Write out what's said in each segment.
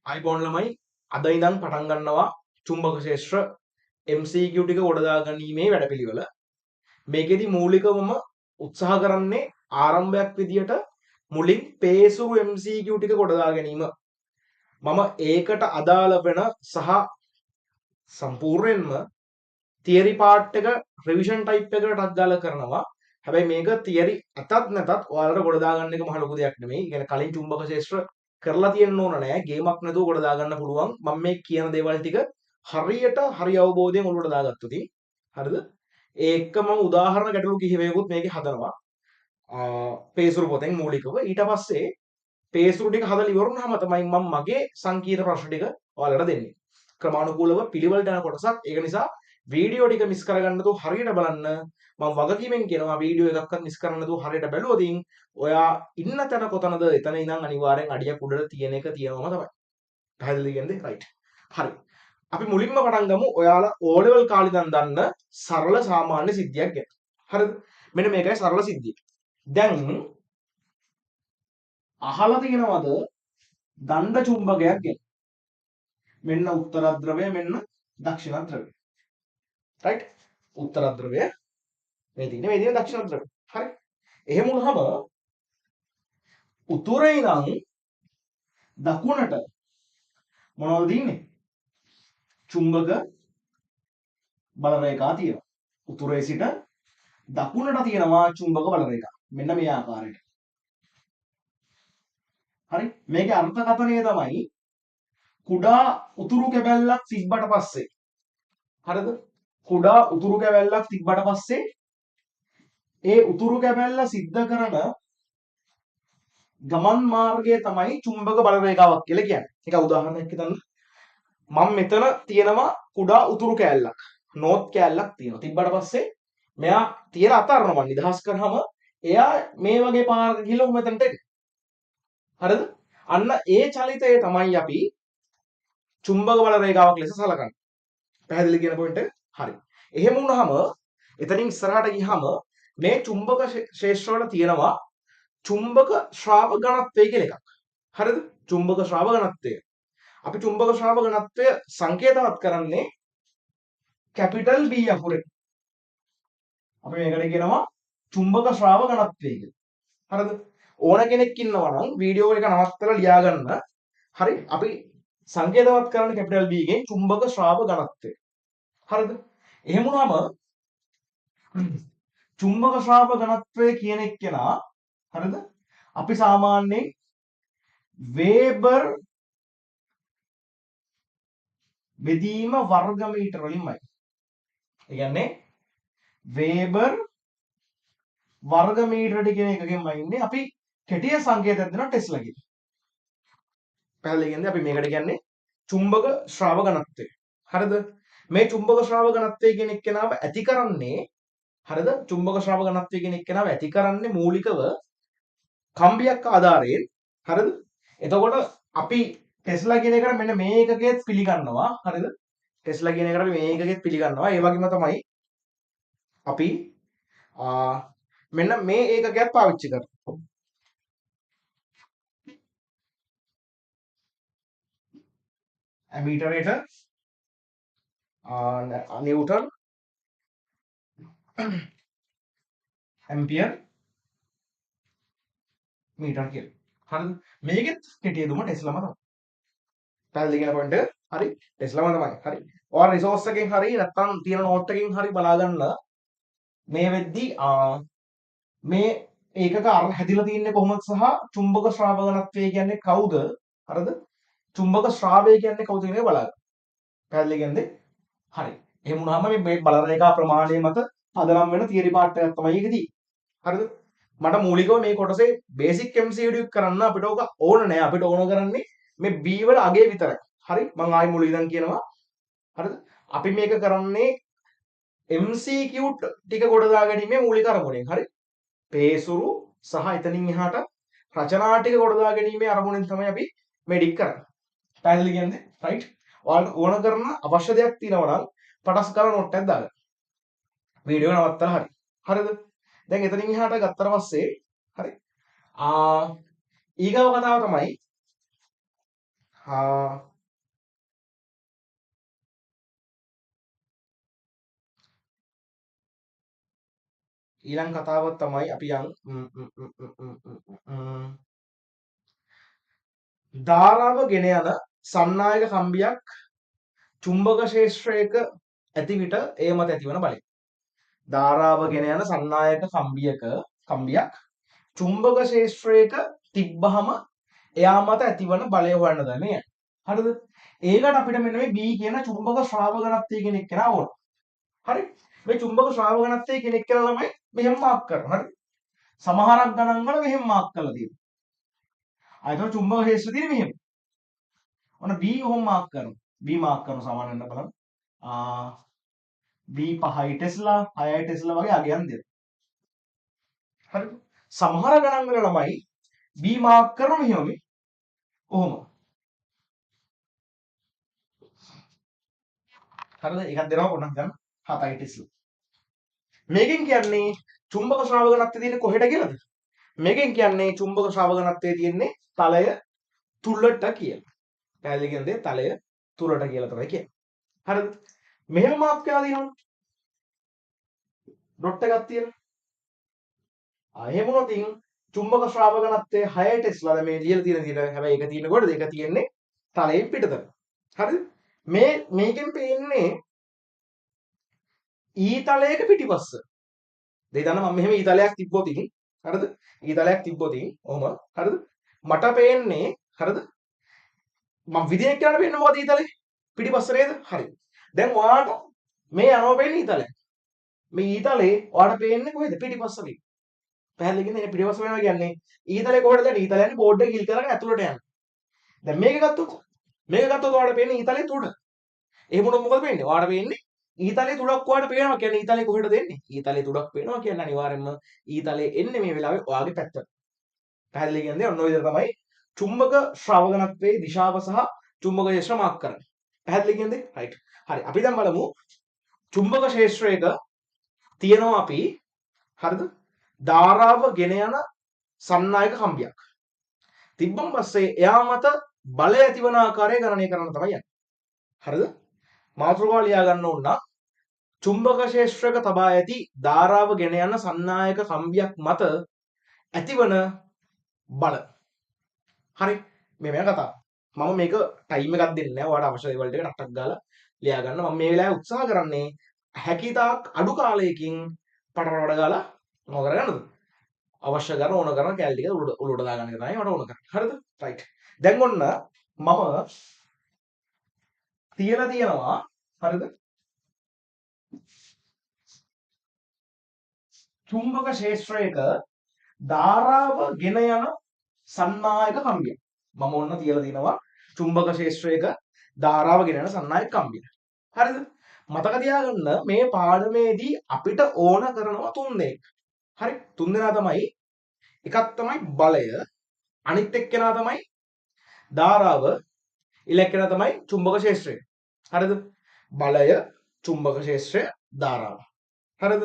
iPhone ළමයි අද ඉඳන් පටන් ගන්නවා චුම්බක ශේෂ්ත්‍ර MCQ ටික ගොඩදා ගැනීමේ වැඩපිළිවෙල. මේකෙදි මූලිකවම උත්සාහ කරන්නේ ආරම්භයක් විදියට මුලින් පේසුරු MCQ ටික ගොඩදා ගැනීම. මම ඒකට අදාළ වෙන සහ සම්පූර්ණයෙන්ම තියරි පාර්ට් එක රිවිෂන් ටයිප් එකකට අදාළ කරනවා. හැබැයි මේක තියරි අතත් නැතත් ඔයාලට ගොඩදා ගන්න එක මහ ලොකු දෙයක් නෙමෙයි. ඒ කියන්නේ කලින් චුම්බක ශේෂ්ත්‍ර කරලා තියෙන්න ඕන නෑ. ගේමක් නැතුව ගොඩදා ගන්න පුළුවන්. මම මේ කියන දේවල් ටික හරියට හරි අවබෝධයෙන් ඔලුවට දාගත්තොත් හරිද? ඒක මම උදාහරණ ගැටලු කිහිපයකුත් මේකේ හදනවා. පේසුරු පොතෙන් මූලිකව. ඊට පස්සේ පේසුරු ටික හදලා ඉවරුනහම තමයි මම මගේ සංකීර්ණ ප්‍රශ්න ටික ඔයාලට දෙන්නේ. ක්‍රමානුකූලව පිළිවෙලට යන කොටසක්. ඒක නිසා වීඩියෝ ටික මිස් කරගන්න නැතුව හරියට බලන්න. මම වගකීමෙන් කියනවා වීඩියෝ එකක්වත් මිස් කරන්න නැතුව හරියට බැලුවොත් ඔයා ඉන්න තැන කොතනද එතන ඉඳන් අනිවාර්යෙන් අඩියක් උඩට තියෙන එක තියෙනවම තමයි. පැහැදිලිද කියන්නේ? රයිට්. හරි. අපි මුලින්ම පටන් ගමු ඔයාලා O level කාලේ ඉඳන් දන්න සරල සාමාන්‍ය සිද්ධියක් ගැන. හරිද? මෙන්න මේකයි සරල සිද්ධිය. දැන් අහලා තියෙනවද දණ්ඩ චුම්බකයක් ගැන? මෙන්න උත්තර ද්‍රවය මෙන්න දක්ෂිණ ද්‍රවය. රයිට්? උත්තර ද්‍රවය මේ තියෙන දක්ෂිණ ද්‍රවය. හරි. එහෙම වුණාම උතුරේ ඉඳන් දකුණට මොනවද තියෙන්නේ? චුම්බක බල රේඛා තියෙනවා. උතුරේ සිට දකුණට තියෙනවා චුම්බක බල රේඛා. මෙන්න මේ ආකාරයට. හරි? මේකේ අර්ථකථනය තමයි කුඩා උතුරු කැබැල්ලක් තිබ්බට පස්සේ හරිද? කුඩා උතුරු කැබැල්ලක් තිබ්බට පස්සේ ඒ උතුරු කැබැල්ල සිද්ධ කරන ගමන් මාර්ගය තමයි චුම්බක බල රේඛාවක් කියලා කියන්නේ. ඒක උදාහරණයක් හිතන්න. මම මෙතන තියෙනවා කුඩා උතුරු කැලලක්. නෝත් කැලලක් තියෙනවා. තිබ්බට පස්සේ මෙයා තියලා අතහරනවා නිදහස් කරාම එයා මේ වගේ පාරක ගිහලා උඹ මෙතනට එන්නේ. හරිද? අන්න ඒ චලිතය තමයි අපි චුම්බක බල රේඛාවක් ලෙස සලකන්නේ. පැහැදිලි කියන පොයින්ට් එක? හරි. එහෙම වුණාම එතනින් ඉස්සරහට ගියහම මේ චුම්බක ශේෂ්ත්‍රවල තියෙනවා චුම්බක ශ්‍රාව ඝනත්වය කියලා එකක්. හරිද? චුම්බක ශ්‍රාව ඝනත්වය. අපි චුම්බක ශ්‍රාව ඝනත්වය සංකේතවත් කරන්නේ කැපිටල් B අකුරෙන්. අපි මේකට කියනවා චුම්බක ශ්‍රාව ඝනත්වය කියලා. හරිද? ඕන කෙනෙක් ඉන්නවා නම් වීඩියෝ එක නවත්තලා ලියා ගන්න. හරි? අපි සංකේතවත් කරන්නේ කැපිටල් B ගෙන් චුම්බක ශ්‍රාව ඝනත්වය. හරිද? එහෙම වුණාම චුම්බක ශ්‍රාව ඝනත්වය කියන එක්කෙනා හරිද? අපි සාමාන්‍යයෙන් වේබර් බෙදීම වර්ග මීටර වලින්මයි. ඒ කියන්නේ වේබර් වර්ග මීටර කියන එකකින්මයි ඉන්නේ. අපි කෙටිය සංකේතයක් දෙනවා ටෙස්ලා කියලා. පැහැදිලි කියන්නේ අපි මේකට කියන්නේ චුම්බක ශ්‍රාව ඝනත්වය. හරිද? මේ චුම්බක ශ්‍රාව ඝනත්වය කියන එක්කෙනාව ඇති කරන්නේ හරිද? චුම්බක ශ්‍රාව ඝනත්වය කියන එක්කෙනාව ඇති කරන්නේ මූලිකව කම්බියක් ආධාරයෙන්. හරිද? එතකොට අපි ටෙස්ලා කියන එකට මෙන්න මේ එකකෙත් පිළිගන්නවා. හරිද? ටෙස්ලා කියන එකට අපි මේ එකකෙත් පිළිගන්නවා. ඒ වගේම තමයි අපි මෙන්න මේ ඒකකයක් පාවිච්චි කරනවා. ඇමීටරේට නිව්ටන් ඇම්පියර් මීටර කියලා. හරිද? මේකෙත් කෙටිය දුම ටෙස්ලාම තමයි. පැහැදිලි කියන පොයින්ට් එක. හරි. ටෙස්ලාම තමයි. හරි. ඔයාලා රිසෝස් එකෙන් හරි නැත්නම් තියෙන නෝට් එකකින් හරි බලා ගන්න මේ වෙද්දි මේ ඒකක හැදිලා තින්නේ කොහොමද සහ චුම්බක ශ්‍රාව ඝනත්වය කියන්නේ කවුද? හරිද? චුම්බක ශ්‍රාවය කියන්නේ කවුද කියන එක බලන්න. පැහැදිලි කියන්නේ? හරි. එහෙම වුණාම මේ බල රේඛා ප්‍රමාණය මත පදනම් වෙන තියරි පාර්ට් එකක් තමයි ඒකදී. හරිද? මට මූලිකව මේ කොටසේ බේසික් MCQ කරන්න අපිට ඕක ඕන නෑ. අපිට ඕන කරන්නේ මේ B වල අගේ විතරයි. හරි? මම ආයි මුල ඉඳන් කියනවා. හරිද? අපි මේක කරන්නේ MCQ ටික ගොඩදා ගැනීමේ මූලික අරමුණෙන්. හරි? පේසුරු සහ එතනින් එහාට රචනා ටික ගොඩදා ගැනීමේ අරමුණෙන් තමයි අපි මේ ඩික් කරන්නේ. පැහැදිලි කියන්නේ? රයිට්? ඔයාලට ඕන කරන අවශ්‍ය දෙයක් තියෙනවා නම් පටස් කරලා නෝට් එකක් දාගන්න. වීඩියෝ නවත්තලා හරි. හරිද? දැන් එතනින් එහාට ගත්තට පස්සේ හරි. ඊගාව කතාව තමයි ඊළඟ කතාව තමයි අපි යන් ම්, ම්, ම්, ම්, ම්, ම්, ම්. ධාරාව ගෙන යන සන්නායක කම්බියක් චුම්බක ක්ෂේත්‍රයක ඇති විට ඒ මත ඇතිවන බලය. ධාරාව ගෙන යන සන්නායක කම්බියක් චුම්බක ක්ෂේත්‍රයක තිබ්බහම එයා මත ඇතිවන බලය හොයන්න දන්නේ. හරිද? ඒකට අපිට මෙන්න මේ B කියන චුම්බක ශ්‍රාවකත්වය කෙනෙක් කෙනා ඕන. හරි? මේ චුම්බක ශ්‍රාවකත්වය කෙනෙක් කෙනා ළමයි මෙහෙම මාක් කරනවා. හරි? සමහරක් ගණන් වල මෙහෙම මාක් කරලා තියෙනවා. ආයතන චුම්බක ක්ෂේත්‍රය තියෙන්නේ මෙහෙම. ඔන්න B ඔහොම මාක් කරනවා. B මාක් කරන සමානෙන්න බලන්න. B 5යි ටෙස්ලා 6යි ටෙස්ලා වගේ අගයන් දෙනවා. හරිද? සමහර ගණන් වල ළමයි B මාක් කරන මෙහෙම මේ. කොහොම? හරිද? එකක් දෙනවා පොඩ්ඩක් ගන්න. 7යි ටෙස්ලා. මේකෙන් කියන්නේ චුම්බක ශ්‍රාවකත්වයේ තියෙන්නේ කොහෙට කියලාද? මේකෙන් කියන්නේ චුම්බක ශ්‍රාවකත්වයේ තියෙන්නේ තලය තුලට කියලා. පැහැදිලි කියන්නේ තලය තුලට කියලා තමයි කියන්නේ. හරිද? මෙහෙම මාක් කරලා දිනවනේ. ඩොට් එකක් තියලා. එහෙම වුණොත් චුම්බක ශ්‍රාවකත්වයේ 6 ටෙස්ලා දැන් මේ ලියලා තියෙන විදිහට හැබැයි එක තියෙන කොටද ඒක තියෙන්නේ තලයෙන් පිටතට. හරිද? මේකෙන් පේන්නේ ඊතලයක පිටිපස්ස. දෙයි දන්න මම මෙහෙම ඊතලයක් තිබ්බොත් හරිද? ඊතලයක් තිබ්බොත් ඔහම හරිද? මට පේන්නේ හරිද? මම විදිහක් කරලා පේන්නේ මොකද ඊතලේ? පිටිපස්ස නේද? හරි. දැන් ඔයාට මේ යනවා පේන්නේ ඊතලයක්. මේ ඊතලේ ඔයාට පේන්නේ කොහෙද? පිටිපස්ස වෙයි. පැහැදිලි කියන්නේ පිටිපස්ස වෙනවා කියන්නේ ඊතලේ කොහෙද යන්නේ? ඊතලේ යන්නේ බෝඩ් එක කිල් කරගෙන ඇතුළට යන්නේ. දැන් මේක ගත්තොත් ඔයාලට පේන්නේ ඊතලේ තුඩ. එහෙම වුණොත් මොකද වෙන්නේ? ඔයාලට පේන්නේ ඊතලේ තුඩක් ඔයාලට පේනවා කියන්නේ ඊතලේ කොහෙටද එන්නේ? ඊතලේ තුඩක් පේනවා කියන්නේ අනිවාර්යෙන්ම ඊතලේ එන්නේ මේ වෙලාවේ ඔයාගේ පැත්තට. පැහැදිලි කියන්නේ ඔන්න ඔය විදිහට තමයි චුම්බක ශ්‍රවණත්වයේ දිශාව සහ චුම්බක ක්ෂේත්‍ර මාක් කරන්නේ. පැහැදිලි කියන්නේ? රයිට්. හරි. අපි දැන් බලමු චුම්බක ක්ෂේත්‍රයක තියෙනවා අපි හරිද? ධාරාව ගෙන යන සන්නායක කම්බියක්. තිබ්බන් පස්සේ එයා මත බලය ඇතිවන ආකාරය ගණනය කරන්න තමයි යන්නේ. හරිද? මාතෘකාව ලියා ගන්න ඕන නම් චුම්බක ක්ෂේත්‍රයක තබා ඇති ධාරාව ගෙන යන සන්නායක කම්බියක් මත ඇතිවන බල. හරි මේ වෙන කතාව. මම මේක ටයිම් එකක් දෙන්නේ නැහැ. ඔයාලට අවශ්‍ය දේවල් ටික ටක් ගාලා ලියා ගන්න. මම මේ වෙලාවේ උත්සාහ කරන්නේ හැකියතාක් අඩු කාලයකින් පටපට ගාලා මොකද කරගන්නද? අවශ්‍ය කරන ඕන කරන කැලේ ටික උඩට දාගන්න එක තමයි මට ඕන කරන්නේ. හරිද? රයිට්. දැන් ඔන්න මම තියලා තියෙනවා හරිද? චුම්බක ක්ෂේත්‍රයක ධාරාව ගෙන යන සන්නායක කම්බිය. මම ඔන්න තියලා තියෙනවා චුම්බක ක්ෂේත්‍රයක ධාරාව ගෙන යන සන්නායක කම්බිය. හරිද? මතක තියාගන්න මේ පාඩමේදී අපිට ඕන කරනවා තුන් දෙනෙක්. හරි? තුන් දෙනා තමයි එකක් තමයි බලය, අනිත් එක්කෙනා තමයි ධාරාව, ඊළඟ කෙනා තමයි චුම්බක ක්ෂේත්‍රය. හරිද? බලය, චුම්බක ක්ෂේත්‍රය, ධාරාව. හරිද?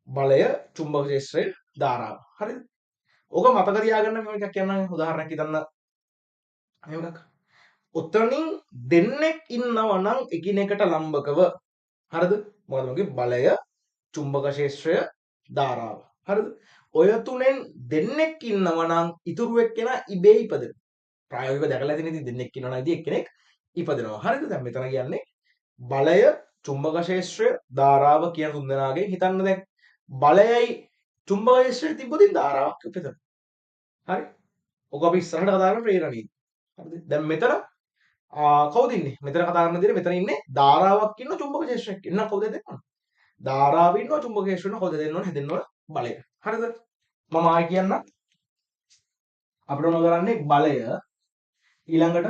බලය, චුම්බක ක්ෂේත්‍රය, ධාරාව. හරිද? ඕක මතක තියාගන්න මම එකක් කියන්නම් උදාහරණයක් හිතන්න. මෙහෙම එකක්. උතනින් දෙන්නෙක් ඉන්නවා නම් එකිනෙකට ලම්බකව. හරිද? මොකද මගේ බලය, චුම්බක ක්ෂේත්‍රය, ධාරාව. හරිද? ඔය තුනෙන් දෙන්නෙක් ඉන්නවා නම් ඉතුරු එක්කෙනා ඉබේ ඉපදෙනවා. ප්‍රායෝගිකව දැකලා තියෙන ඉතින් දෙන්නෙක් ඉන්නවා නම් ඉතින් එක්කෙනෙක් ඉපදෙනවා. හරිද? දැන් මෙතන කියන්නේ බලය, චුම්බක ක්ෂේත්‍රය, ධාරාව කියන තුන් දෙනාගෙන් හිතන්න දැන් බලයයි චුම්බක ක්ෂේත්‍රය තිබ්බොත් ධාරාවක් ඉපදෙනවා. හරි? ඔක අපි ඉස්සරහට කතා කරන ප්‍රේරණීය. හරිද? දැන් මෙතන කවුද ඉන්නේ? මෙතන කතා කරන විදිහට මෙතන ඉන්නේ ධාරාවක් ඉන්න චුම්බක ක්ෂේත්‍රයක්. එන්න කවුද දෙන්නවනේ? ධාරාව ඉන්නවා චුම්බක ක්ෂේත්‍රය ඉන්නවා කවුද දෙන්න ඕනේ? හැදෙන්න ඕන බලය. හරිද? මම ආයෙ කියන්න අපිට ඕන කරන්නේ බලය ඊළඟට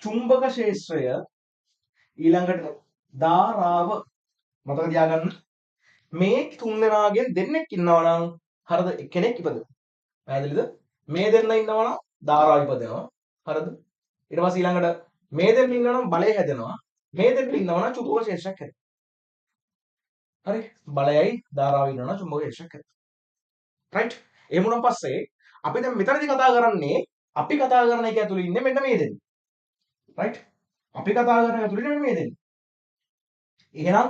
චුම්බක ක්ෂේත්‍රය ඊළඟට ධාරාව මතක තියාගන්න මේ තුන් දෙනාගෙන් දෙන්නෙක් ඉන්නවා නම් හරිද කෙනෙක් ඉපදෙනවා. පැහැදිලිද? මේ දෙන්න ඉන්නවා නම් ධාරාව ඉපදෙනවා. හරිද? ඊට පස්සේ ඊළඟට මේ දෙන්න ඉන්නවා නම් බලය හැදෙනවා. මේ දෙන්න ඉන්නවා නම් චුම්බක ක්ෂේත්‍රයක් හැදෙනවා. හරි? බලයයි ධාරාවයි ඉන්නවා නම් චුම්බක ක්ෂේත්‍රයක් හැදෙනවා. රයිට්? එහෙම වුණාන් පස්සේ අපි දැන් මෙතනදී කතා කරන්නේ අපි කතා කරන එක ඇතුළේ ඉන්නේ මෙන්න මේ දෙන්නේ. රයිට්? අපි කතා කරන එක ඇතුළේ ඉන්නේ මේ දෙන්නේ. එහෙනම්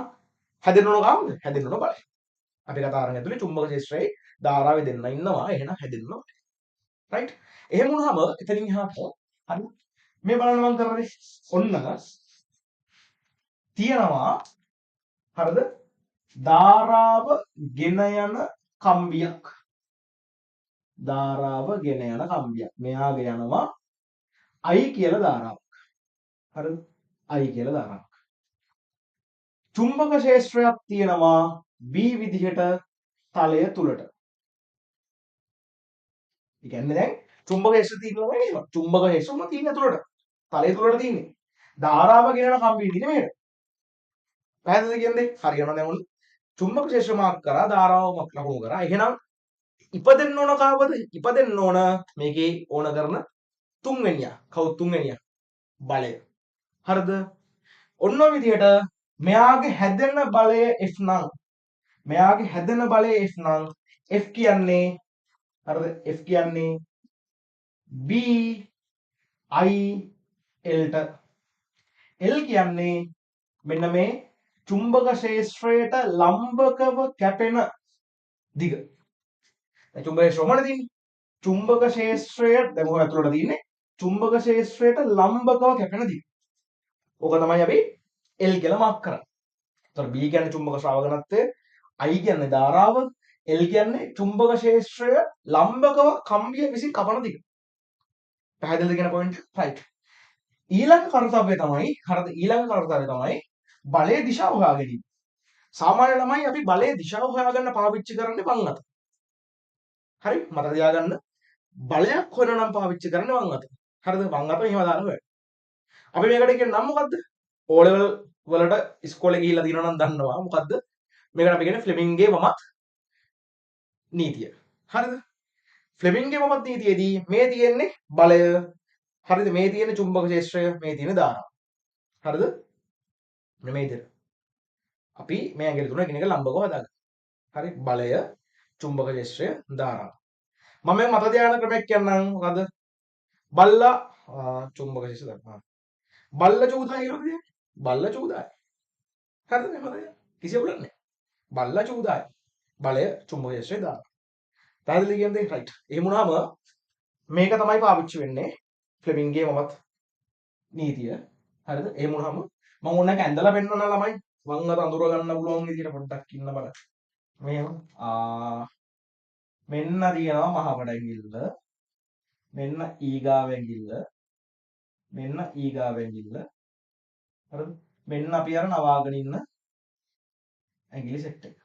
හැදෙන්න ඕන කාමද? හැදෙන්න ඕන බලය. අපි කතා කරන ඇතුළේ චුම්බක ක්ෂේත්‍රයේ ධාරාවේ දෙන්න ඉන්නවා. එහෙනම් හැදෙන්න ඕන. රයිට්? එහෙම වුණාම එතනින් එහාට හරි මේ බලන්න මම කරන්නේ ඔන්න තියනවා හරිද? ධාරාව ගෙන යන කම්බියක්. ධාරාව ගෙන යන කම්බියක්. මෙයාගේ යනවා I කියලා ධාරාවක්. හරිද? I කියලා ධාරාවක්. චුම්බක ක්ෂේත්‍රයක් තියෙනවා B විදිහට තලය තුලට. ඒ කියන්නේ දැන් චුම්බක ක්ෂේත්‍රය තියෙනවා නේද? චුම්බක ක්ෂේත්‍රම තියෙන තුලට. තලය තුලට තියෙන්නේ. ධාරාව ගෙන යන කම්බිය තියෙන්නේ මෙහෙට. පැහැදිලිද කියන්නේ? හරියනවා දැන් ඔන්න. චුම්බක ක්ෂේත්‍ර මාක් කරා ධාරාව ලකුණු කරා. එහෙනම් ඉපදෙන්න ඕන කාවද? ඉපදෙන්න ඕන මේකේ ඕන කරන තුන්වෙනියා. කවුද තුන්වෙනියා? බලය. හරිද? ඔන්න ඔය විදිහට මෙයාගේ හැදෙන බලය F නම් මෙයාගේ හැදෙන බලය F නම් F කියන්නේ හරිද? F කියන්නේ B I L ට L කියන්නේ මෙන්න මේ චුම්බක ක්ෂේත්‍රයට ලම්බකව කැපෙන දිග. දැන් චුම්බක ක්ෂේත්‍රය මොකද තියෙන්නේ? චුම්බක ක්ෂේත්‍රය දැන් මොකද ඇතුළට තියෙන්නේ? චුම්බක ක්ෂේත්‍රයට ලම්බකව කැපෙන දිග. ඕක තමයි අපි L කියලා මාක් කරන්නේ. එතකොට B කියන්නේ චුම්බක ශ්‍රාවකත්වය, I කියන්නේ ධාරාව, L කියන්නේ චුම්බක ක්ෂේත්‍රය ලම්බකව කම්බිය විසින් කපන දිග. පැහැදිලිද කියන පොයින්ට්? රයිට්. ඊළඟ කර්තව්‍යය තමයි හරිද? ඊළඟ කර්තව්‍යය තමයි බලයේ දිශාව හොයා ගැනීම. සාමාන්‍ය ළමයි අපි බලයේ දිශාව හොයාගන්න පාවිච්චි කරන්නේ වම් අත. හරි? මතක තියාගන්න. බලයක් හොයන නම් පාවිච්චි කරන්නේ වම් අත. හරිද? වම් අත මෙහෙම දාලා හොයන්න. අපි මේකට කියන නම මොකද්ද? O level වලට ඉස්කෝලේ ගිහිල්ලා තියෙනවා නම් දන්නවා මොකද්ද? මේකට අපි කියන්නේ ෆ්ලෙමින්ගේ වමත් නීතිය. හරිද? ෆ්ලෙමින්ගේ වමත් නීතියේදී මේ තියෙන්නේ බලය. හරිද? මේ තියෙන්නේ චුම්බක ක්ෂේත්‍රය, මේ තියෙන්නේ ධාරාව. හරිද? මෙන්න මේ විදිහට. අපි මේ ඇඟිලි තුන එකිනෙක ලම්බකව හදාගන්න. හරි? බලය, චුම්බක ක්ෂේත්‍රය, ධාරාව. මම මේ මත ධානය ක්‍රමයක් කියන්නම්. මොකද? බල්ලා චුම්බක ක්ෂේත්‍රය දක්වා. බල්ල චූදා කියලා කියන්නේ. බල්ල චූදායි. හරිද? මතකද? කිසි අවුලක් නැහැ. බල්ල චූදායි. බලය චුම්බක ක්ෂේත්‍රය ධාරාව. පැහැදිලි කියන්නේ රයිට්. එහෙම වුණාම මේක තමයි පාවිච්චි වෙන්නේ ෆ්ලෙමින්ගේ මමත් නීතිය. හරිද? එහෙම වුණාම මම ඕනෑක ඇඳලා පෙන්නන්න ළමයි වංග අඳුර ගන්න පුළුවන් විදිහට පොඩ්ඩක් ඉන්න බලන්න. මෙහෙම මෙන්න තියෙනවා මහ පඩැංගිල්ල. මෙන්න ඊගාව ඇඟිල්ල. මෙන්න ඊගාව ඇඟිල්ල. හරිද? මෙන්න අපි අර නවාගෙන ඉන්න ඇඟිලි සෙට් එක.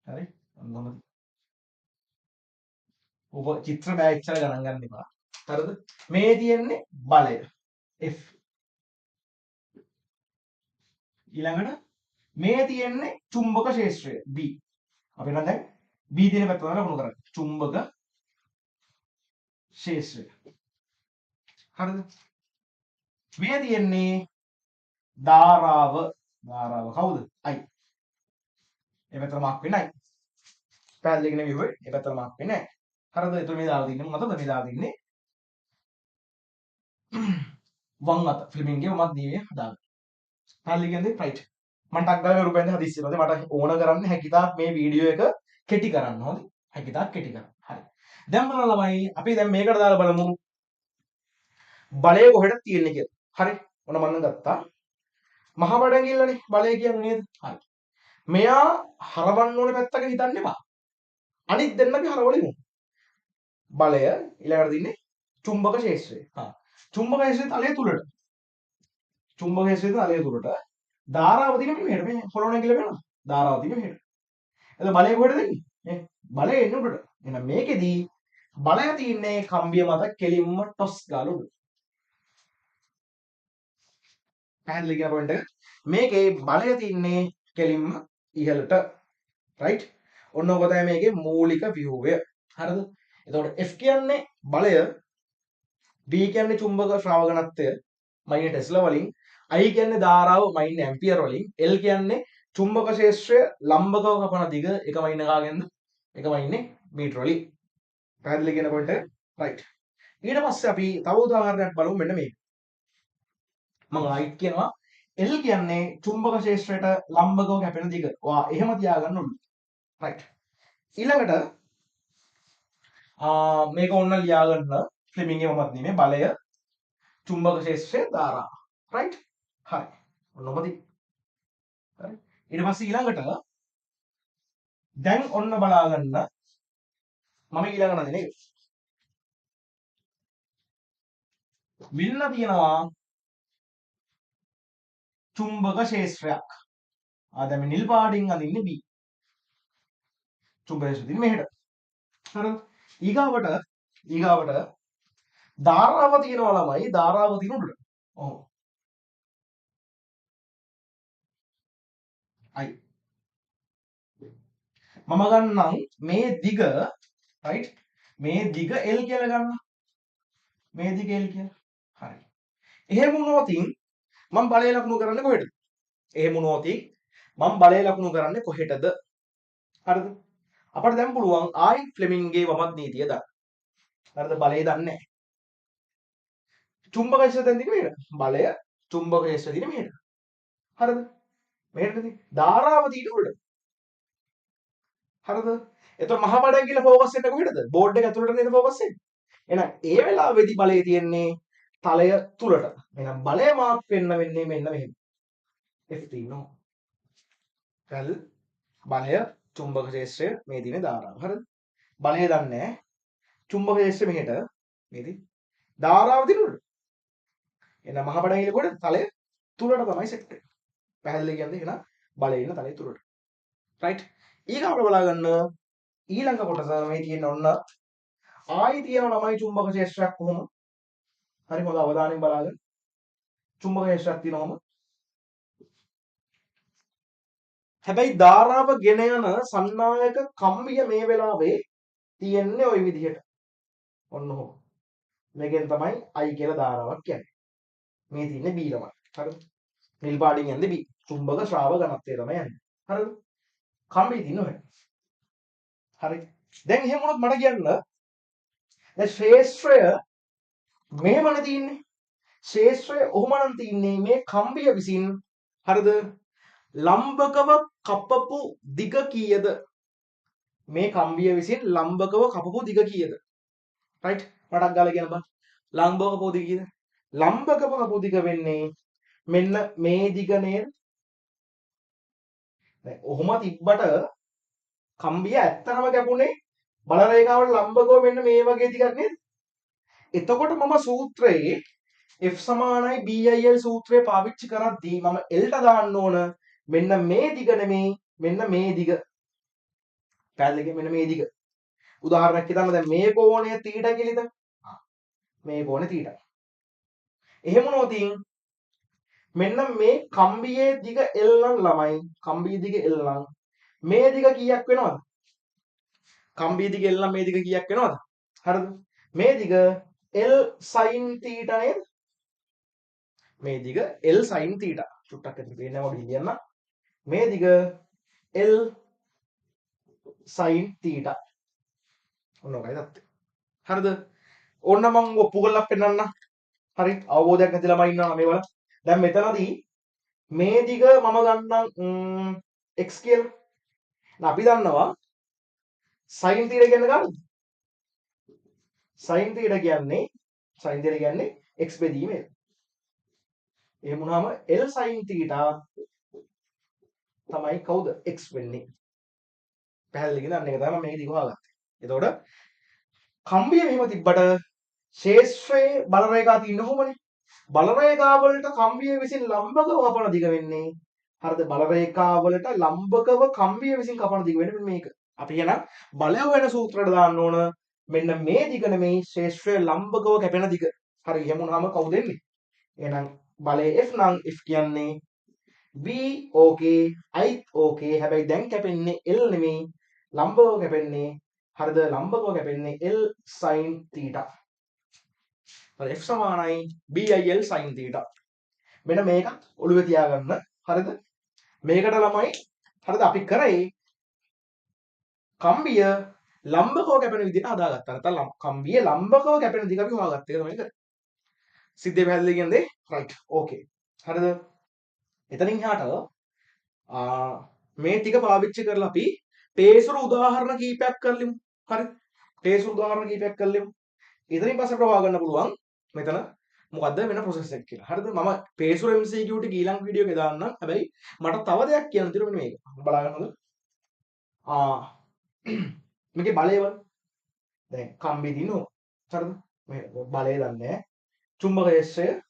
හරි? ඔන්නම ඔබ චිත්‍ර බෑ ඉච්චර ගණන් ගන්න එපා. හරිද? මේ තියෙන්නේ බලය F. ඊළඟට මේ තියෙන්නේ චුම්බක ක්ෂේත්‍රය B. අපි නම් දැන් B තියෙන පැත්ත තමයි ලකුණු කරන්නේ. චුම්බක ක්ෂේත්‍රය. හරිද? මේ තියෙන්නේ ධාරාව. ධාරාව කවුද? I. මේ පැත්තට මාක් වෙන්නේ I. පැහැදිලි නෙවෙයි ඔය. මේ පැත්තට මාක් වෙන්නේ නැහැ. හරිද? එතකොට මේ දාලා තින්නේ මොකටද? මේ දාලා තින්නේ වම් අත ෆ්ලෙමින්ගේ වමත් දීවේ හදාගන්න. පැහැදිලි කියන්නේ රයිට්. මම ටක් ගාලා රූපෙන්ද හදිස්සියද මට ඕන කරන්නේ හැකිතාක් මේ වීඩියෝ එක කෙටි කරන්න. හොඳයි. හැකිතාක් කෙටි කරන්න. හරි. දැන් බලන්න ළමයි අපි දැන් මේකට දාලා බලමු බලය කොහෙද තියෙන්නේ කියලා. හරි. ඔන්න මම ගත්තා. මහ බඩගිල්ලනේ බලය කියන්නේ නේද? හරි. මෙයා හරවන්න ඕනේ පැත්තක හිතන්න එපා. අනිත් දෙන්න අපි හරවලිමු. බලය ඊළඟට දින්නේ චුම්බක ක්ෂේත්‍රය. චුම්බක ක්ෂේත්‍රය තලයේ තුලට. චුම්බක ක්ෂේත්‍රය තලයේ තුලට ධාරාව තියෙන්නේ මෙහෙට. මේ පොළොව නැගිලා වෙනවා. ධාරාව තියෙන්නේ මෙහෙට. එතකොට බලය කොහෙද දෙන්නේ? මේ බලය එන්නේ උඩට. එහෙනම් මේකෙදී බලය තියෙන්නේ කම්බිය මත කෙලින්ම ටොස් ගාලා උඩ. පැහැදිලි කියන පොයින්ට් එක. මේකේ බලය තියෙන්නේ කෙලින්ම ඉහළට. රයිට්? ඔන්න ඔක තමයි මේකේ මූලික ව්‍යුහය. හරිද? එතකොට F කියන්නේ බලය, B කියන්නේ චුම්බක ශ්‍රාවකණත්වය මයින් ටෙස්ලා වලින්, I කියන්නේ ධාරාව මයින් ඇම්පියර් වලින්, L කියන්නේ චුම්බක ක්ෂේත්‍රය ලම්බකව කපන දිග එකම ඉන්න කාගෙන්ද? එකම ඉන්නේ මීටර වලින්. පැහැදිලි කියනකොට right. ඊට පස්සේ අපි තව උදාහරණයක් බලමු මෙන්න මේක. මම ආයිත් කියනවා L කියන්නේ චුම්බක ක්ෂේත්‍රයට ලම්බකව කැපෙන දිග. ඔයා එහෙම තියාගන්න ඕනේ. right. ඊළඟට මේක ඕන්න ලියා ගන්න ෆ්ලෙමින්ගේ මමත් නෙමෙයි බලය චුම්බක ක්ෂේත්‍රයේ ධාරාව. right. හරි. ඔන්න ඔබදී. හරි. ඊට පස්සේ ඊළඟට දැන් ඔන්න බලා ගන්න මම ඊළඟ නදී නේද? මෙන්න තියෙනවා චුම්බක ක්ෂේත්‍රයක්. දැන් මේ නිල් පාටින් අදින්නේ B. චුම්බක ක්ෂේත්‍රයෙන් මෙහෙට. හරිද? ඊගාවට ධාරාව තියෙනවා ළමයි ධාරාව තියෙන උඩට. ඔව්. අයි. මම ගන්නම් මේ දිග right මේ දිග L කියලා ගන්න. මේ දිග L කියලා. හරි. එහෙම වුණොතින් මම බලය ලකුණු කරන්නේ කොහෙටද? එහෙම වුණොතින් මම බලය ලකුණු කරන්නේ කොහෙටද? හරිද? අපිට දැන් පුළුවන් ආයි ෆ්ලෙමින්ගේ වමත් නීතිය දාන්න. හරිද? බලය දන්නේ නැහැ. චුම්බක ක්ෂේත්‍රය දැන් දිනේ මෙහෙට. බලය චුම්බක ක්ෂේත්‍රය දිනේ මෙහෙට. හරිද? මෙහෙටදී ධාරාව දීට උඩට. හරිද? එතකොට මහා බඩන් කියලා ફોකස් වෙන්නේ කොහෙටද? බෝඩ් එක ඇතුළට නේද ફોකස් වෙන්නේ. එහෙනම් ඒ වෙලාවේදී බලය තියෙන්නේ තලය තුලට. එහෙනම් බලය මාක් වෙන්න වෙන්නේ මෙන්න මෙහෙම. F3 නෝ. කල් බලය චුම්බක ක්ෂේත්‍රය මේ දිනේ ධාරාව. හරිද? බලය දන්නේ නැහැ. චුම්බක ක්ෂේත්‍රය මෙහෙට මේදී ධාරාව දිනුනට. එහෙනම් මහා බඩන් කියලා කොහෙද? තලය තුලට තමයි සෙට් වෙන්නේ. පැහැදිලි කියන්නේ එහෙනම් බලය ඉන්න තලය තුලට. right? ඊගාවට බලා ගන්න ඊළඟ කොටස මේ තියෙන ඔන්න ආයි තියෙන ළමයි චුම්බක ක්ෂේත්‍රයක් කොහොම හරි හොඳ අවධානයෙන් බලාගන්න චුම්බක ක්ෂේත්‍රයක් තියෙනවම හැබැයි ධාරාව ගෙන යන සන්නායක කම්බිය මේ වෙලාවේ තියෙන්නේ ওই විදිහට ඔන්න ඔහොම මේකෙන් තමයි I කියලා ධාරාවක් කියන්නේ මේ තියෙන්නේ B ළමයි හරිද නිල් පාටින් යන්නේ B චුම්බක ශ්‍රාව ඝනත්වය තමයි යන්නේ හරිද කම්බිය තියෙන්නේ ඔහෙ හරි දැන් එහෙම වුණොත් මට කියන්න දැන් ශ්‍රේෂ්ඨය මෙහෙමනේ තියෙන්නේ ශේෂ්ත්‍රය ඔහොමනම් තින්නේ මේ කම්බිය විසින් හරිද ලම්බකව කපපු දිග කීයද මේ කම්බිය විසින් ලම්බකව කපපු දිග කීයද රයිට් මටක් ගාලා කියන්න බං ලම්බකව කපපු දිග කීයද ලම්බකව කපපු දිග වෙන්නේ මෙන්න මේ දිග නේද දැන් ඔහොම තිබ්බට කම්බිය ඇත්තටම කැපුණේ බල රේඛාවට ලම්බකව මෙන්න මේ වගේ දිගක් නේද එතකොට මම සූත්‍රයේ F සමානයි BIL සූත්‍රය පාවිච්චි කරද්දී මම L ට දාන්න ඕන මෙන්න මේ දිග නෙමේ මෙන්න මේ දිග. පැහැදිලිද? මෙන්න මේ දිග. උදාහරණයක් හිතන්න දැන් මේ කෝණය θ කියලා හිතන්න. මේ කෝණය θ. එහෙම වුණොතින් මෙන්න මේ කම්බියේ දිග L නම් ළමයි කම්බියේ දිග L නම් මේ දිග කීයක් වෙනවද? කම්බියේ දිග L නම් මේ දිග කීයක් වෙනවද? හරිද? මේ දිග L sin θ නේද? මේ දිග L sin θ. චුට්ටක් ඇතුලේ පේන්නේ නැහැ වගේ කියන්න. මේ දිග L sin θ. ඔන්න ඔකයි තත්ත්වය. හරිද? ඕන්න මම ඔප්පු කරලා පෙන්නන්න. හරි අවබෝධයක් නැති ළමයි ඉන්නවා මේවල. දැන් මෙතනදී මේ දිග මම ගන්නම් x කියලා. දැන් අපි දන්නවා sin θ කියන්නේ කාටද? sin θ කියන්නේ x බෙදීමේ. එහෙම වුණාම L sin θ තමයි කවුද x වෙන්නේ පැහැදිලිද අන්න ඒක තමයි මම මේක දිග හොයාගත්තේ එතකොට කම්බිය මෙහෙම තිබ්බට ශේෂ්ත්‍රයේ බල රේඛා තියෙන කොහොමනේ බල රේඛා වලට කම්බිය විසින් ලම්බකව කපන දිග වෙන්නේ හරිද බල රේඛා වලට ලම්බකව කම්බිය විසින් කපන දිග වෙන්නේ මේක අපි එහෙනම් බලය වෙන සූත්‍රයට දාන්න ඕන මෙන්න මේ දිග නෙමෙයි ශේෂ්ත්‍රයේ ලම්බකව කැපෙන දිග හරි එහෙම වුණාම කවුද එන්නේ එහෙනම් බලය F නම් F කියන්නේ B okay I okay හැබැයි දැන් කැපෙන්නේ L නෙමෙයි ලම්බව කැපෙන්නේ හරිද ලම්බකව කැපෙන්නේ L sin θ. හරි F සමානයි BIL sin θ. මෙන්න මේකත් ඔළුවේ තියාගන්න. හරිද? මේකට ළමයි හරිද අපි කරේ කම්බිය ලම්බකව කැපෙන විදිහට හදාගත්තා. නැත්නම් කම්බියේ ලම්බකව කැපෙන දිග අපි හොයාගත්තා. ඒක තමයි කරේ. සිද්ධිය පැහැදිලි කියන්නේ රයිට්. ඕකේ. හරිද? එතනින් එහාට මේ ටික පාවිච්චි කරලා අපි පේසුරු උදාහරණ කීපයක් කරලිමු. හරි. පේසුරු උදාහරණ කීපයක් කරලිමු. එතනින් පස්සේ අපිට හොයාගන්න පුළුවන් මෙතන මොකද්ද වෙන ප්‍රොසෙස් එක කියලා. හරිද? මම පේසුරු MCQ ටික ඊළඟ වීඩියෝ එකේ දාන්නම්. හැබැයි මට තව දෙයක් කියන්න තියෙනවා මෙන්න මේක. බලාගන්න හොඳ. මේකේ බලය වල දැන් කම්බි දිනු. හරිද? මේ බලය දන්නේ චුම්බක ක්ෂේත්‍රය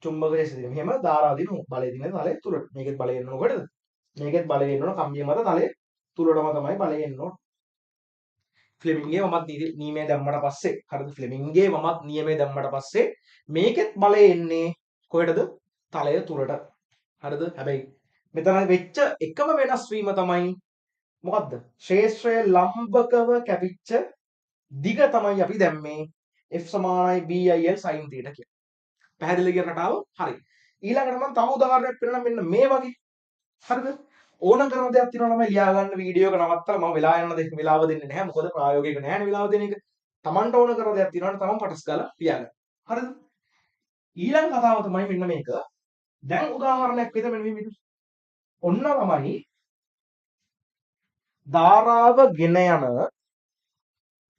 චුම්බක ක්ෂේත්‍රය මෙහෙම ධාරා දිනු. බලය දින තලයේ තුලට. මේකෙත් බලය එන්න ඕන කොහෙද? මේකෙත් බලය එන්න ඕන කම්බිය මත තලයේ තුලටම තමයි බලය එන්න ඕන. ෆ්ලෙමින්ගේ මමත් නියමයේ දැම්මට පස්සේ හරිද? ෆ්ලෙමින්ගේ මමත් නියමයේ දැම්මට පස්සේ මේකෙත් බලය එන්නේ කොහෙටද? තලය තුලට. හරිද? හැබැයි මෙතන වෙච්ච එකම වෙනස් වීම තමයි මොකද්ද? ශේෂ්ත්‍රය ලම්බකව කැපිච්ච දිග තමයි අපි දැම්මේ f සමානයි BIL sin θ කියලා. පැහැදිලි කියන රටාව හරි. ඊළඟට මම තව උදාහරණයක් පෙන්නන්න මෙන්න මේ වගේ. හරිද? ඕන කරන දෙයක් තියෙනවා නම් ලියා ගන්න වීඩියෝ එක නවත්තලා මම වෙලාව දෙන්නේ නැහැ. මොකද ප්‍රායෝගික නැහැ නේ වෙලාව දෙන එක. Tamanට ඕන කරන දෙයක් තියෙනවා නම් Taman පටස් ගාලා ලියා ගන්න. හරිද? ඊළඟ කතාව තමයි මෙන්න මේක. දැන් උදාහරණයක් විතර මෙන්න මේ ඔන්න තමයි ධාරාව ගෙන යන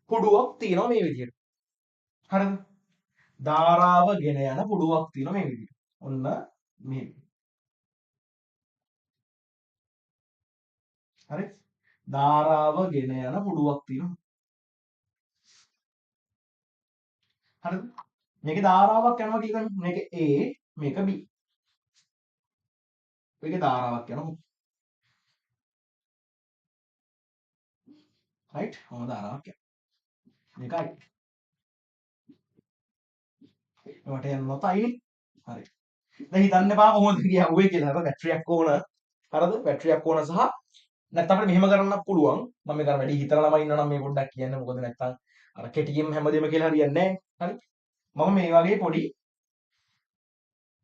කුඩුවක් තියෙනවා මේ විදිහට. හරිද? ධාරාව ගෙන යන කුඩුවක් තියෙනවා මේ විදිහට. ඔන්න මේ. හරි? ධාරාව ගෙන යන කුඩුවක් තියෙනවා. හරිද? මේකේ ධාරාවක් යනවා කියලා මේක A මේක B. මේකේ ධාරාවක් යනවා. රයිට්? මොන ධාරාවක් යනවා. මේකයි. මට යන්නත් අයිනේ. හරි. දැන් හිතන්න එපා කොහොමද කියුවේ කියලා. හරිද? බැටරියක් ඕන. හරිද? බැටරියක් ඕන සහ නැත්නම් අපිට මෙහෙම කරන්නත් පුළුවන්. මම මේක වැඩි හිතලා ළමයි ඉන්නවා නම් මේ පොඩ්ඩක් කියන්න. මොකද නැත්නම් අර කෙටියෙන් හැමදේම කියලා හරියන්නේ නැහැ. හරි? මම මේ වගේ පොඩි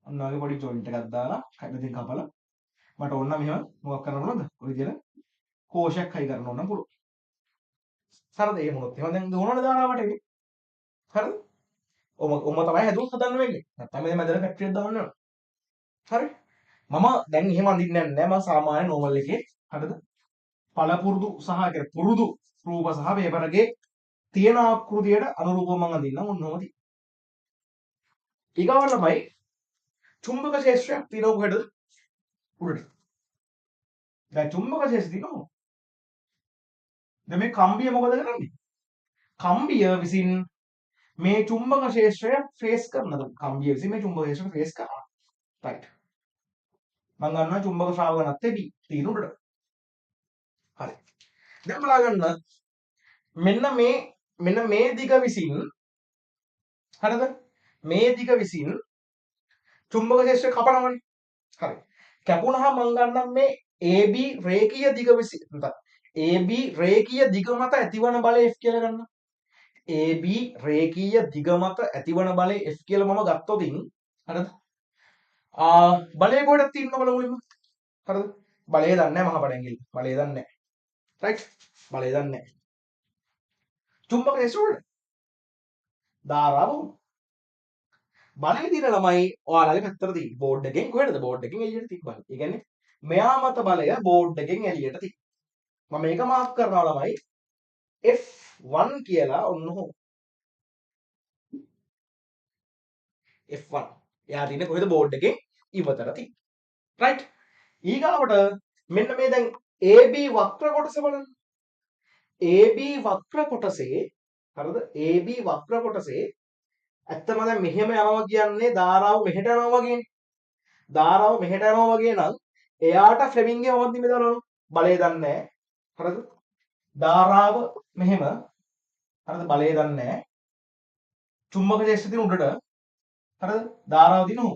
අන්න වගේ පොඩි ජොයින්ට් එකක් දාලා කැමතින් කපලා මට ඕන නම් මෙහෙම මොකක් කරන්න පුළුවන්ද? ඔය විදිහට කෝෂයක් හයි කරන්න ඕන නම් පුළුවන්. හරිද? එහෙම වුණොත් එහෙම දැන් දුවනවනේ ධාරාවට එන්නේ. හරිද? ඔම තමයි හැදුවොත් හදන්න වෙන්නේ. නැත්නම් මේ මැදට ෆැක්ටරියක් දාන්න ඕන. හරි? මම දැන් එහෙම අඳින්නේ නැහැ. මම සාමාන්‍ය නෝමල් එකේ හරිද? පළපුරුදු සහ පුරුදු රූප සහ පේපරගේ තියෙන ආකෘතියට අනුරූපව මම අඳින්නම් ඔන්නෝම තියෙනවා. ඊගාව ළමයි චුම්බක ක්ෂේත්‍රයක් තියෙනව කොහෙද? උඩට. දැන් චුම්බක ක්ෂේත්‍රය තියෙනව. දැන් මේ කම්බිය මොකද කරන්නේ? කම්බිය විසින් මේ චුම්බක ක්ෂේත්‍රය ෆේස් කරනද? කම්බිය විසින් මේ චුම්බක ක්ෂේත්‍රය ෆේස් කරනවා. රයිට්. මම ගන්නවා චුම්බක ශ්‍රාවක නැත්තේ B තියෙන උඩට. හරි. දැන් බලා ගන්න මෙන්න මේ දිග විසින් හරිද? මේ දිග විසින් චුම්බක ක්ෂේත්‍රය කපනවනේ. හරි. කැපුණාම මම ගන්නම් මේ AB රේඛීය දිග විසින් AB රේඛීය දිග මත ඇතිවන බලය F කියලා ගන්නවා. AB රේඛීය දිග මත ඇතිවන බලය F කියලා මම ගත්තොතින් හරිද? බලය කොහෙද තියෙන්නේ බලමුලින්ම. හරිද? බලය දන්නේ නැහැ මහා පඩැංගිලි. බලය දන්නේ නැහැ. රයිට්? බලය දන්නේ නැහැ. චුම්බක ක්ෂේත්‍රවල ධාරාව බලය දින ළමයි ඔයාලගේ පැත්තට තියෙන්නේ. බෝඩ් එකෙන් කොහෙද? බෝඩ් එකෙන් එළියට තිබ්බා. ඒ කියන්නේ මෙයා මත බලය බෝඩ් එකෙන් එළියට තියෙනවා. මම මේක මාක් කරනවා ළමයි F1 කියලා ඔන්න ඔහොම. F1. එයා තියෙන්නේ කොහෙද? බෝඩ් එකෙන් ඉවතට තියෙන්නේ. රයිට්? ඊගාවට මෙන්න මේ දැන් AB වක්‍ර කොටස බලන්න. AB වක්‍ර කොටසේ හරිද? AB වක්‍ර කොටසේ ඇත්තම දැන් මෙහෙම යනවා කියන්නේ ධාරාව මෙහෙට යනවා වගේනේ. ධාරාව මෙහෙට යනවා වගේ නම් එයාට ෆ්ලෙමින්ගේ මොකක්ද මේ දානවා? බලය දන්නේ නැහැ. හරිද? ධාරාව මෙහෙම හරිද? බලය දන්නේ නැහැ. චුම්බක ක්ෂේත්‍රය තියෙන උඩට හරිද? ධාරාව දින උ.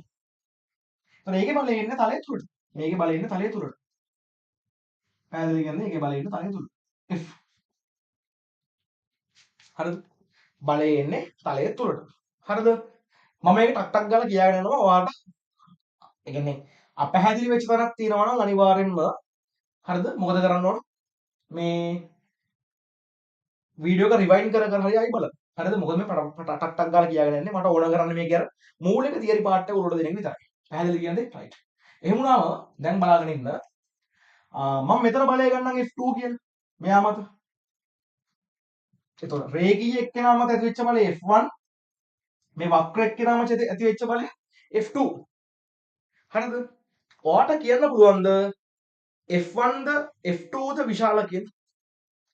එතන ඒකේ බලය ඉන්නේ තලයේ තුලට. මේකේ බලය ඉන්නේ තලයේ තුලට. පැහැදිලි කියන්නේ ඒකේ බලය ඉන්නේ තලයේ තුලට. F. හරිද? බලය එන්නේ තලයේ තුලට. හරිද? මම මේක ටක් ටක් ගාලා කියාගෙන යනවා ඔයාලට. ඒ කියන්නේ අපැහැදිලි වෙච්ච තැනක් තියෙනවා නම් අනිවාර්යෙන්ම හරිද? මොකද කරන්න ඕන? මේ වීඩියෝ එක රිවයින්ඩ් කර කර හරි ආයි බලන්න. හරිද? මොකද මේ ටක් ටක් ගාලා කියාගෙන යන්නේ මට ඕන කරන්නේ මේකේ අර මූලික තියරි පාර්ට් එක උඩට දෙන එක විතරයි. පැහැදිලි කියන්නේ? රයිට්. එහෙම වුණාම දැන් බලාගෙන ඉන්න මම මෙතන බලය ගන්නම් F2 කියලා. මෙයා මත. එතකොට රේඛීය එක්කෙනා මත ඇති වෙච්ච බලය F1 මේ වක්‍ර එක්කෙනා මත ඇති වෙච්ච බලය F2. හරිද? ඔයාට කියන්න පුළුවන්ද F1 ද F2 ද විශාල කියලා?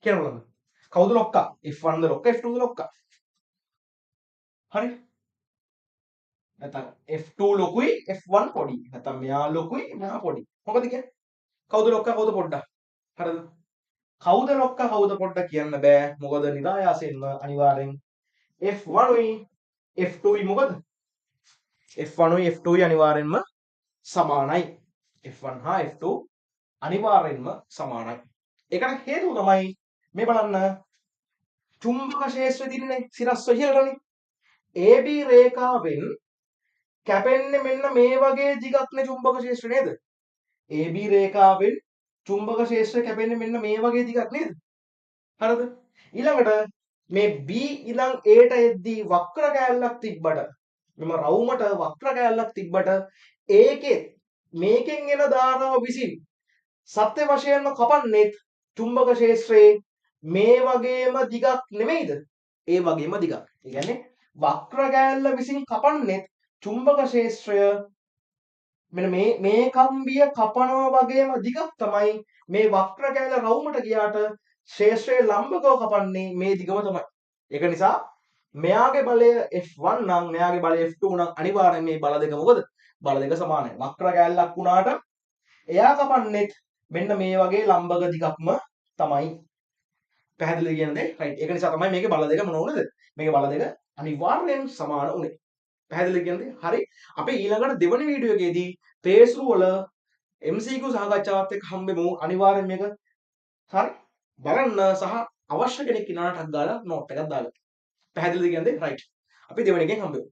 කියන්න පුළුවන්ද? කවුද ලොක්කා? F1 ද ලොක්කා F2 ද ලොක්කා? හරි? නැත්නම් F2 ලොකුයි F1 පොඩි. නැත්නම් මෙයා ලොකුයි මෙයා පොඩි. මොකද කියන්නේ? කවුද ලොක්කා කවුද පොඩ්ඩා? හරිද? කවුද ලොක්කා කවුද පොඩ්ඩා කියන්න බෑ. මොකද නිරායාසයෙන්ම අනිවාර්යෙන් F1 උයි F2 උයි මොකද? F1 උයි F2 උයි අනිවාර්යෙන්ම සමානයි. F1 හා F2 අනිවාර්යෙන්ම සමානයි. ඒකට හේතුව තමයි මේ බලන්න චුම්බක ක්ෂේත්‍රය තියෙන්නේ සිරස්ව ඉහළටනේ. AB රේඛාවෙන් කැපෙන්නේ මෙන්න මේ වගේ දිගක් නේ චුම්බක ක්ෂේත්‍රය නේද? AB රේඛාවෙන් චුම්බක ක්ෂේත්‍රය කැපෙන්නේ මෙන්න මේ වගේ දිගක් නේද? හරිද? ඊළඟට මේ B ඉඳන් Aට එද්දී වක්‍ර කෑල්ලක් තිබ්බට මෙම රවුමට වක්‍ර කෑල්ලක් තිබ්බට ඒකේ මේකෙන් එන ධාරාව විසින් සත්‍ය වශයෙන්ම කපන්නේ චුම්බක ක්ෂේත්‍රයේ මේ වගේම දිගක් නෙමෙයිද? ඒ වගේම දිගක්. ඒ කියන්නේ වක්‍ර කෑල්ල විසින් කපන්නේ චුම්බක ක්ෂේත්‍රය මෙන්න මේ කම්බිය කපනවා වගේම දිගක් තමයි මේ වක්‍ර කෑල්ල රවුමට ගියාට ක්ෂේත්‍රයේ ලම්බකව කපන්නේ මේ දිගම තමයි. ඒක නිසා මෙයාගේ බලය F1 නම් මෙයාගේ බලය F2 නම් අනිවාර්යෙන් මේ බල දෙක මොකද? බල දෙක සමානයි. වක්‍ර කෑල්ලක් වුණාට එයා කපන්නේ මෙන්න මේ වගේ ලම්බක දිගක්ම තමයි. පැහැදිලි කියන්නේ රයිට්. ඒක නිසා තමයි මේකේ බල දෙක මොන වුණද? මේකේ බල දෙක අනිවාර්යෙන් සමාන උනේ. පැහැදිලි කියන්නේ හරි. අපි ඊළඟට දෙවන වීඩියෝ එකේදී පේස්රු වල MCQ සාකච්ඡාවත් එක්ක හම්බෙමු. අනිවාර්යෙන් මේක හරි බලන්න සහ අවශ්‍ය කෙනෙක් ඉන්නාට ටක් ගාලා නෝට් එකක් දාගන්න. පැහැදිලිද කියන්නේ රයිට්. අපි දෙවෙනි එකෙන් හම්බෙමු.